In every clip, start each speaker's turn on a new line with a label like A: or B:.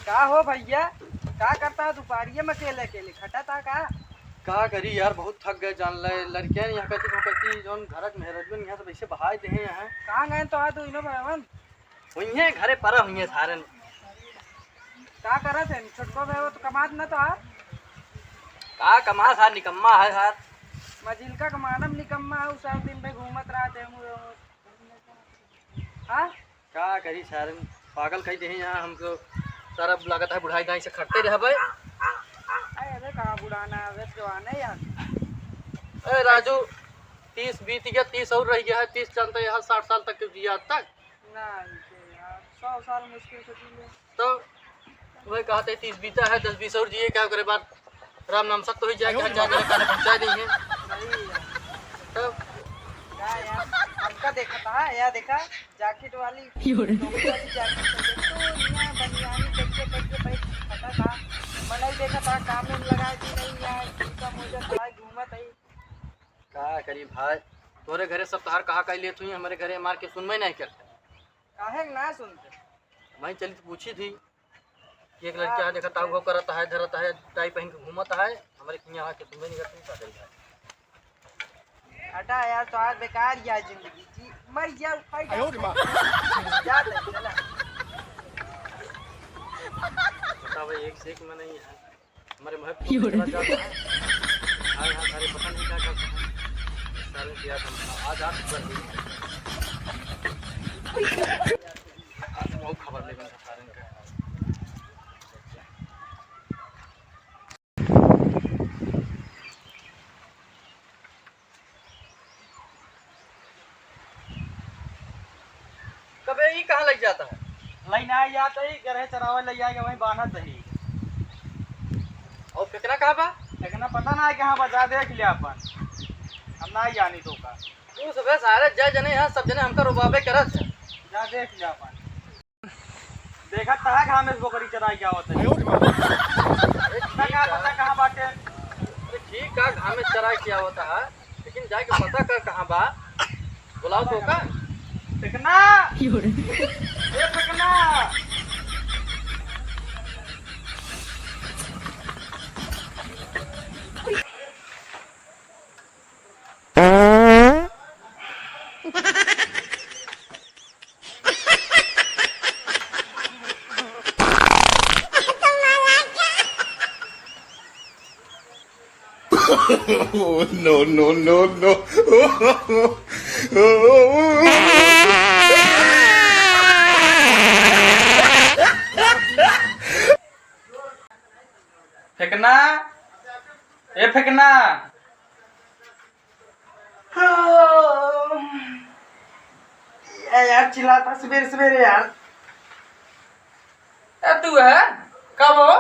A: का हो भैया, का करता है दोपहरिया में अकेले अकेले खटा था
B: का करी यार, बहुत थक गए जान ले। लड़कियां यहाँ कहती जोन घरक मेहरजन यहाँ से वैसे बहाय दे यहाँ।
A: कहाँ गए तो आज इनो भवन
B: हुई है घरे पर हुई है सारे।
A: का करत है छोटको भाई तो कमात न तो आप
B: का कमा सार निकम्मा है सार।
A: मजिल का कमानम निकम्मा है उस दिन पे घूमत रहा थे हाँ
B: का करी सार, पागल कही दे यहाँ हमको। सारा लागत है बुढ़ाई दाई से खटते रह भाई।
A: अरे कहाँ बुढ़ाना है जवान यार।
B: अरे राजू 30 बीत गया, 30 और रह गया है। 30 जानते यहाँ 60 साल तक क्यों जिया आज तक।
A: नहीं यार 100 साल मुश्किल से जी
B: तो वही कहते 30 बीता है, 10-20 और जिए क्या करे। बाद राम नाम सत्य हो जाएगा, खाने पहुँचा देंगे। तो
A: क्या यार हमका देखा था या देखा जैकेट वाली जैकेट बनियानी कच्चे कच्चे पैसे खटा था। मैंने देखा था काम में लगाए थी नहीं यार का मुझे थोड़ा घूमत है।
B: का करी भाई, तोरे घरे सब तहार कहा कह लिए तू, हमारे घरे मार के सुनवाई नहीं करते।
A: काहे ना सुनते
B: वहीं चली तो पूछी थी कि एक लड़का देखा ताऊ गो करता है, धरता है, टाई पहन के घूमता है। हमारे यहाँ के सुनवाई नहीं करती। का करी भाई
A: हटा यार तो आज बेकार यार जिंदगी जी मर गया फाइट याद है चला
B: बता भाई। एक से एक में नहीं है हमारे महत्व जाता है। हाँ यहाँ सारे पता नहीं क्या करते हैं। सारे किया था आज आज कर दी बहुत खबर लेगा सारे का। कबे ये कहाँ लग जाता है?
A: लाइन आ जाता ही गरे चरावे ले जाएगा वहीं बांधत ही।
B: और फिकरा कहाँ बा?
A: लेकिन पता ना है कहाँ बजा देख लिया अपन हम ना जानी तो का
B: तू सबे सारे जय जने यहाँ सब जने हमका रुबाबे करत है।
A: जा देख लिया अपन देखा था कहाँ में बकरी चराई क्या होता है। क्या पता कहाँ बाटे।
B: अरे ठीक है घाम में चराई किया होता है, लेकिन जाके पता कर कहाँ बा। बुलाओ तो का
A: फेंकना ये फेंकना
C: Oh, no, no, no, no.
A: फेंकना ये फेंकना यार चिल्लाता सवेरे सवेरे यार। तू है कब हो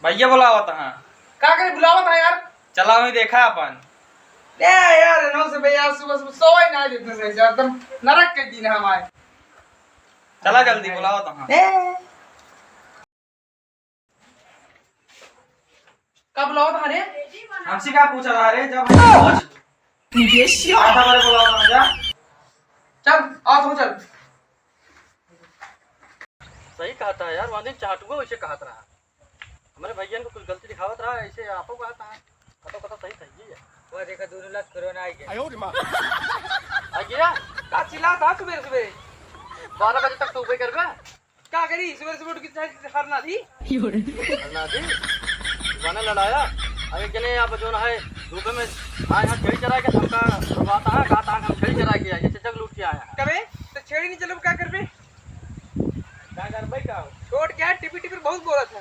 A: भैया बुलावा था का करे बुलावा था यार। चला मैं देखा अपन यार नौ से भैया सुबह सुबह सोए ना देते से एकदम नरक के दिन हमारे। चला जल्दी बुलावा था कब बुलावा था रे हमसे क्या पूछा था रे जब आता बारे बुलावा था जा चल आ तू चल।
B: सही कहा था यार, वहाँ दिन चाटुआ वैसे कहत रहा। हमारे भैया को कुछ गलती दिखावत रहा, ऐसे आपको कहता है। कतो सही सही है।
A: वो देखा 2 लाख कोरोना आ गया
B: आ गया
A: का चिल्ला था सवेरे सवेरे
B: 12 बजे तक तो उबे करबे।
A: क्या करी सवेरे सवेरे उठ के हरना थी
B: ना जी बना लड़ाया। अब एक जने आप जो है धूप में हाँ यहाँ छेड़ी चरा के हमका रुबाता है। कहा हम छेड़ी चरा के आए, जैसे जग लूट के आया।
A: कबे तो छेड़ी नहीं चलो क्या करबे क्या करबे का छोड़ क्या टिपी टिपी बहुत बोला था।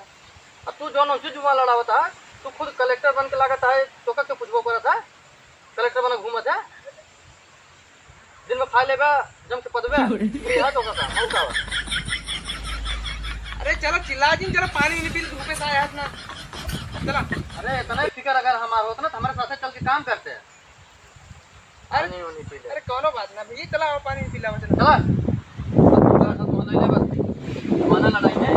B: अब तू जो नौसी जुआ लड़ावा था, तू खुद कलेक्टर बन के लागत है। तो का पूछबो करा था कलेक्टर बन घूमत है। दिन में खा लेबा जम के पदबे यहाँ तो का मौका।
A: अरे चलो चिल्ला जी चलो पानी नहीं पी धूप से आया ना चला।
B: अरे इतना ही फिक्र अगर हमारा होता ना तो हमारे साथ चल के काम करते हैं।
A: अरे
B: नहीं पी ले।
A: अरे कोनो बात ना भैया चला पानी नहीं पिला चला
B: चला बस लड़ाई में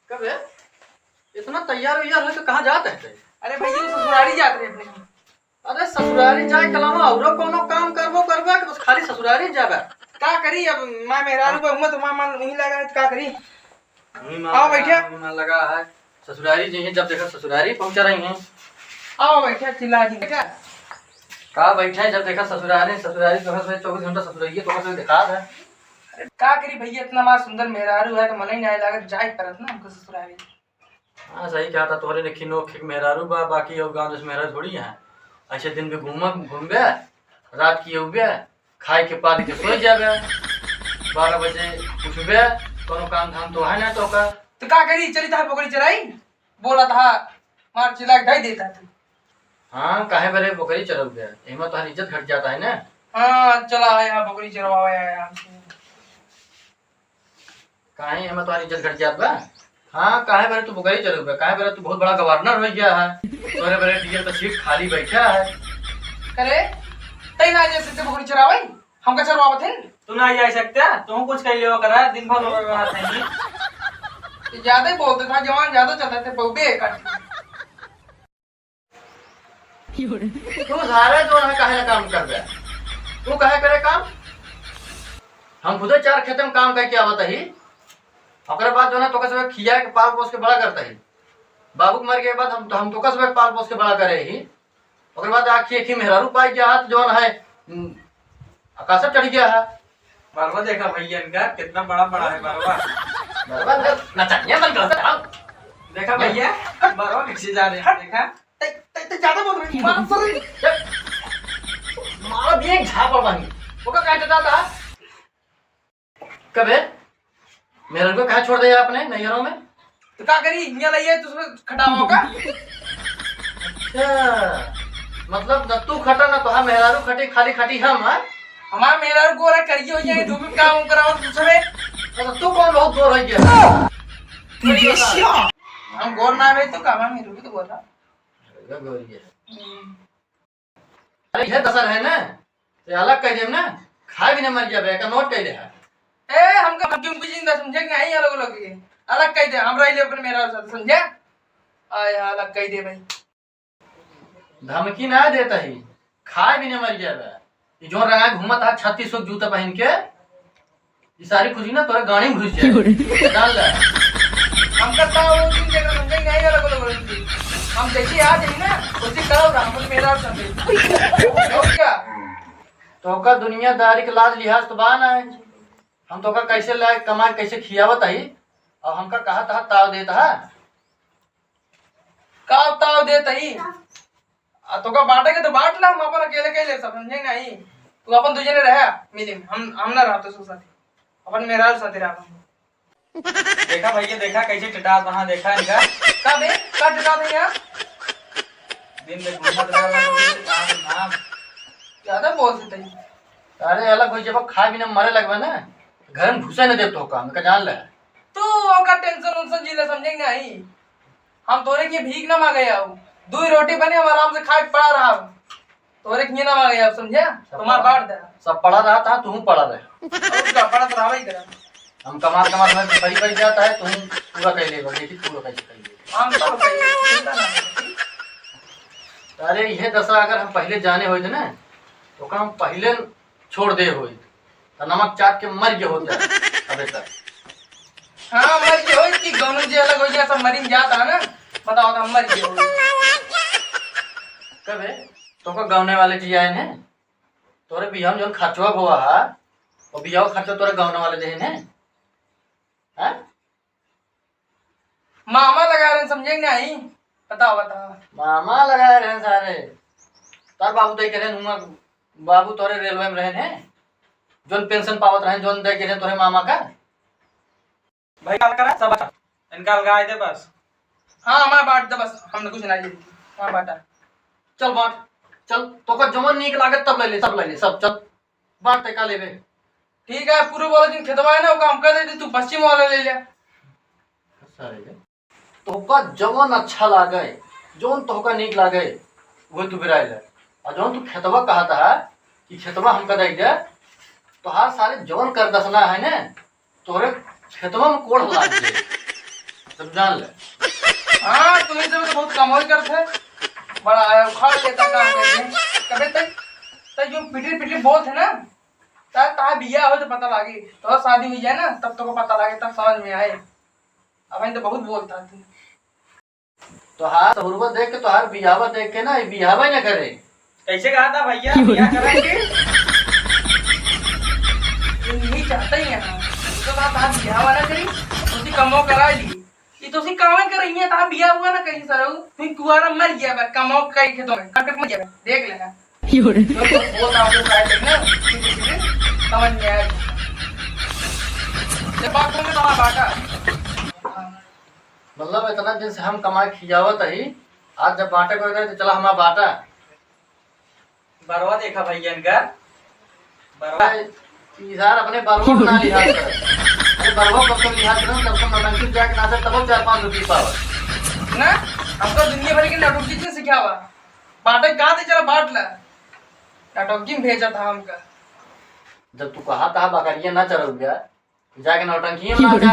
B: कब है इतना तैयार तैयार है तो कहाँ जाते हैं?
A: अरे भैया ससुरारी जात रहे अपने।
B: अरे ससुरारी जाए के अलावा और कोनो काम करबे कि बस खाली ससुरारी जाबे?
A: का करी अब मैं मेहरारू बहुमा तो मां वहीं लगा है, का करी। आओ बैठिए।
B: मन लगा है ससुरारी जी जब देखा ससुरारी पहुंचा रही हैं।
A: आओ बैठे चिल्ला दी बेटा।
B: का बैठे जब देखा ससुरारी तो 24 घंटा ससुरारी तो से दिखा है।
A: अरे का करी भैया, इतना मार सुंदर मेहरारू है तो मन ही नहीं लागत जाए परत ना हमको ससुरारी।
B: हाँ सही कहा था तोहरे ने खिनो खिक मेहरारू बा, बाकी और गांव में मेहरारू थोड़ी है। ऐसे दिन भी घूमबे रात की उबे खाए के पाद के सो जाबे 12 बजे उठबे कोनो काम धाम तो है ना तो का।
A: तो का करी, चली था बकरी चराई बोला था मार चिल्ला के ढाई देता था।
B: हाँ काहे बरे बकरी चरब गया एमा तो इज्जत घट जाता है ना।
A: हाँ चला आया बकरी चरवावे आया हमसे।
B: काहे एमा तो इज्जत घट जात बा। हाँ काहे बरे तू बकरी चरब गया, काहे बरे तू बहुत बड़ा गवर्नर हो गया है, तोरे बरे डीएल का सीट खाली बैठा है।
A: करे तई ना जा सकते बकरी चरावे, हमका चरवावत है।
D: तू ना जा सकता, तू कुछ कह लियो करा दिन भर लोग बात नहीं।
A: ये ज्यादा ही बोलते था, जवान ज्यादा चलते थे बहुबे काट।
B: तू सारे जो है काहे ना काम कर दे, तू काहे करे काम? हम खुदे 4 खेत में काम करके आवत ही, ओकरे बाद जो ना तो कसबे खिया के पाल पोस के बड़ा करता ही। बाबू के मर के बाद हम तो कसबे पाल पोस के बड़ा करे ही। ओकरे बाद आखी एक ही मेहरारू पाई गया हाथ जो है आकाश चढ़ गया है।
D: बरवा देखा भैया इनका कितना बड़ा बड़ा है बरवा।
B: बराबर नचनिया बन गया।
D: देखा भैया बरवा किसी जा रहे हैं, देखा
A: तई ज्यादा बोल रही मार सर।
B: मारा भी एक झापड़ बनी ओका काट देता था। कबे मेरे को कहाँ छोड़ दिया आपने नैयरों में?
A: तो का करी हिया लइए तो उसमें खटावा होगा।
B: अच्छा मतलब न तू खटा ना तो हम मेहरारू खटी खाली खटी हम हां।
A: हमारा मेरा गोरा करिए हो जाए धूप में काम कराओ दूसरे।
B: तो तू कौन बहुत गोर हो गया?
A: हम गोर ना भाई तो काम है मेरे भी तो बोला।
B: अरे ये दसर है ना ये अलग कह देम ना, खाए भी ना मर जाबे का नोट कह दे है।
A: ए हमका क्यों बुझिंदा समझे नहीं अलग अलग के अलग कह दे हमरा लिए अपन मेरा साथ समझे। आय अलग कह दे भाई,
B: धमकी ना देता ही खाए भी ना मर जाबे। ये जो रंगा घूमत है 36 सौ जूता पहन के, ये सारी खुशी ना तोरे गाड़ी में घुस जाए डाल ले।
A: हम करता वो दिन जगह समझे नहीं अलग अलग हम देखिए आ जाइए ना उसी करो ना हम मेरा समझे और क्या।
B: तो का दुनियादारी के लाज लिहाज तो बान है। हम तो का कैसे लाए कमाए कैसे खियावत है और हमका कहा था ताव देता है।
A: का ताव देता ही तो का बांटेगे तो बांट ला, हम अपन अकेले अकेले सब समझे नहीं। तू अपन दूजे ने रहा मिले हम ना रहा तो साथी अपन मेरा साथी रहा।
D: देखा भैया देखा कैसे टटा वहां देखा इनका
A: का बे का टटा भैया
D: दिन में घूमत रहा
A: ज्यादा बोल देते ही।
B: अरे अलग हो जब खा भी ना मरे लगवा ना घर में घुसे न दे तो काम का जान ले।
A: तू ओका टेंशन उनसन जिले समझे नहीं। हम तोरे के भीख ना मांगे आओ, 2 रोटी बने हम आराम से खाए पड़ा रहा तोरे के ना मांगे आप समझे। तुम्हार बांट दे
B: सब पड़ा रहा था तू पड़ा रहे
A: उसका पड़ा तो रहा ही करा।
B: हम कमार कमार में बड़ी पड़ जाता है तुम पूरा कर लेगा देखी पूरा कैसे कर लेगा।
A: हम सब चिंता ना करो।
B: अरे ये दशा अगर हम पहले जाने होते ना तो काम पहले छोड़ दे होई तो नमक चाट के मर गए होते अबे तक।
A: हाँ मर गए हो कि दोनों जे अलग हो गया सब मरीन जाता है ना बताओ तो हम मर गए हो।
B: कबे तो का गावने वाले जी आए हैं तोरे बिहान जोन खर्चवा हुआ है और बिहाव खर्चा तोरे गावने वाले दे हैं हैं।
A: मामा लगा रहे समझे नहीं बताओ बताओ।
B: मामा लगाए रहे सारे तार बाबू दे के रहे बाबू तोरे रेलवे में रहे हैं जोन पेंशन पावत रहे जोन दे के रहे तोरे मामा का।
D: भाई काल करा सब इनका लगा दे बस।
A: हाँ हमारा बांट दे बस हमने कुछ नहीं दी हाँ बांटा।
B: चल बांट चल तो का जमन नीक लागत तब ले ले सब ले ले सब चल बांट ते का लेबे।
A: ठीक है पूर्व वाला दिन खेतवा है ना वो काम कर देती तू पश्चिम वाला ले ले।
B: सारे तो का जमन अच्छा लागे जोन तो का नीक लागे वो तू बिराइल है और जोन तू खेतवा कहता है कि खेतवा हमका दे दे तो हर सारे जोन कर दसना है ना तोरे खेतवा में कोड़ लाग जाए सब जान ले।
A: हाँ तुम्हें सब तो बहुत कमाई करते है बड़ा आया उखाड़ लेता काम करके कभी तक तक जो पिटी पिटी बोलते ना ता ता बिया हो तो पता लागे तो शादी हुई जाए ना तब तो को पता लागे तब समझ में आए अब तो बहुत बोलता थी
B: तोहार सहुरबा देख के तोहार बियावा देख के ना बियावा न करे।
D: कैसे कहा था भैया बिया करेंगे?
A: नहीं चाहता ही है तो बात आप बिया वाला करी उसी कमो करा ली ये तो उसी काम कर रही है ता बिया हुआ ना कहीं सर तुम कुआरा मर गया बा कमो कई खेतों में कटक मर गया देख लेना तो बोलता हूं साइड ना समझ में आया जब बात में तो बाटा
B: मतलब इतना दिन से हम कमाई खियावत ही आज जब बांटे को गए तो चला हमारा बाटा
D: बरवा देखा भैया इनका बरवा
B: यार अपने बरवा को ना लिहाज कर। अरे बरवा कब तक लिहाज करो तब तक नौटंकी जाके ना तब 4-5 रुपये पावर
A: ना हमको दुनिया भर की नटोकी से सिखाया हुआ बाटा कहाँ से चला बाट ला नटोकी में भेजा था हमका
B: जब तू कहा था बकरिया ना चल गया जाके नौटंकी में ना जा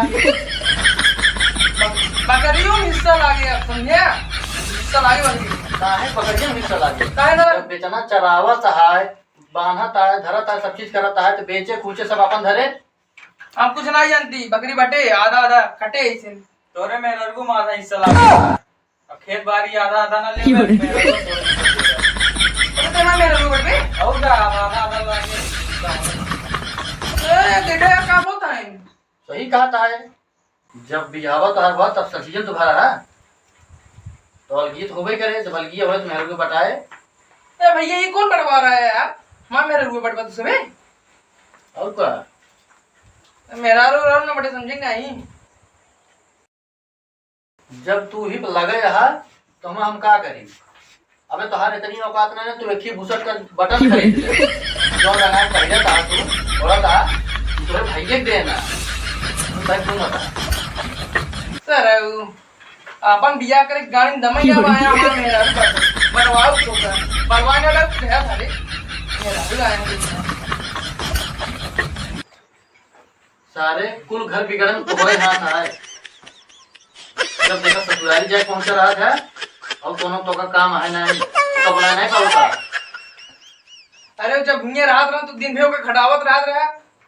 A: बकरियों में हिस्सा लागे अब समझे हिस्सा लागे वाली
B: काहे बकरिया में हिस्सा लागे
A: काहे ना
B: जब बेचना चरावत है बांधत है धरत है सब चीज करत है तो बेचे खूचे सब अपन धरे।
A: हम कुछ नहीं जानती बकरी बटे आधा आधा कटे ऐसे
D: तोरे में लड़को में आधा हिस्सा लागे अब खेत बाड़ी आधा आधा ना ले
A: तो ना मेरे रूप में
D: और का आधा आधा लागे
A: देखा यार क्या बोलता है
B: सही कहा है जब बिहावा तो हर बात तब सजीजन तुम्हारा है तो अलगीत होबे करे जब अलगी हो तो मेरे को बताए।
A: ए भैया ये कौन बटवा रहा है यार मां मेरे रूप बटवा तो सबे
B: और क्या
A: मेरा रो ना बटे समझेंगे नहीं
B: जब तू ही लगे रहा तो हम का करी अबे तुम्हारे इतनी औकात नहीं है तू एक ही भूसट का बटन खरीद ले जो रंगा पहले था तू थोड़ा था तो भैया देना भाई तू मत
A: सर अपन बिया करे गाड़ी दमैया आया हमारा मेरा बनवाओ तो का बनवाने लग गया थारे मेरा भी आया
B: सारे कुल घर बिगड़न तुम्हारे हाथ आए जब देखा ससुराली जाए पहुंच रहा था और दोनों तो का काम है नहीं कपड़ा नहीं पाऊंगा।
A: अरे जब भुइया रात रहा तो दिन भेव के खटावत रात रहा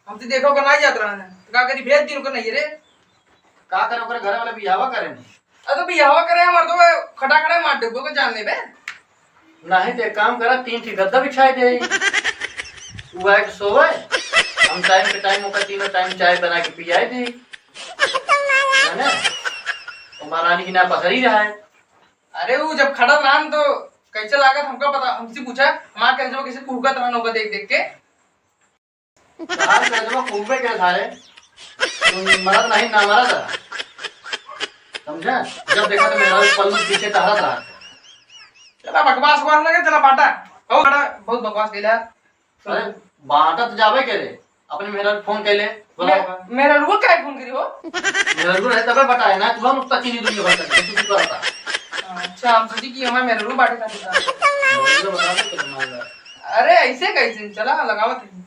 A: हम तो देखो का नहीं जात रहा है का करी भेज दिन को नहीं रे
B: का करे ओकरे घर वाले बियावा करे
A: अरे तो बियावा करे हमर तो खटा खटा मार देबो को जान लेबे
B: नहीं तो एक काम करा 3 ठी गद्दा बिछाई दे वो एक सोवे हम टाइम पे टाइम ओका तीनों टाइम चाय बना के पियाई दे है ना तो महारानी की ना पसरी रहा है।
A: अरे वो जब खड़ा रहा तो कैसे लागत हमको पता हमसे पूछा मां कैसे कैसे कुहकत रहन होगा देख देख के
B: कहां से जब कुंबे के थारे तुम मरद नहीं ना मरद समझा जब देखा तो मेरा पल्लू पीछे टहरा था
A: चला बकवास बकवास लगे चला बाटा बहुत बड़ा बहुत बकवास केला
B: अरे बाटा तो जावे के रे अपने मेरा फोन कैले बोला
A: मेरा रुआ काय फोन करी हो
B: मेरा रूह है तबे बताए ना तू हम उसका चीनी दुनिया भर तक तू करता
A: अच्छा हम सोची कि हमारे मेरा रू बाटे का
B: बता दे तो तुम्हारा
A: अरे ऐसे कैसे चला लगावत है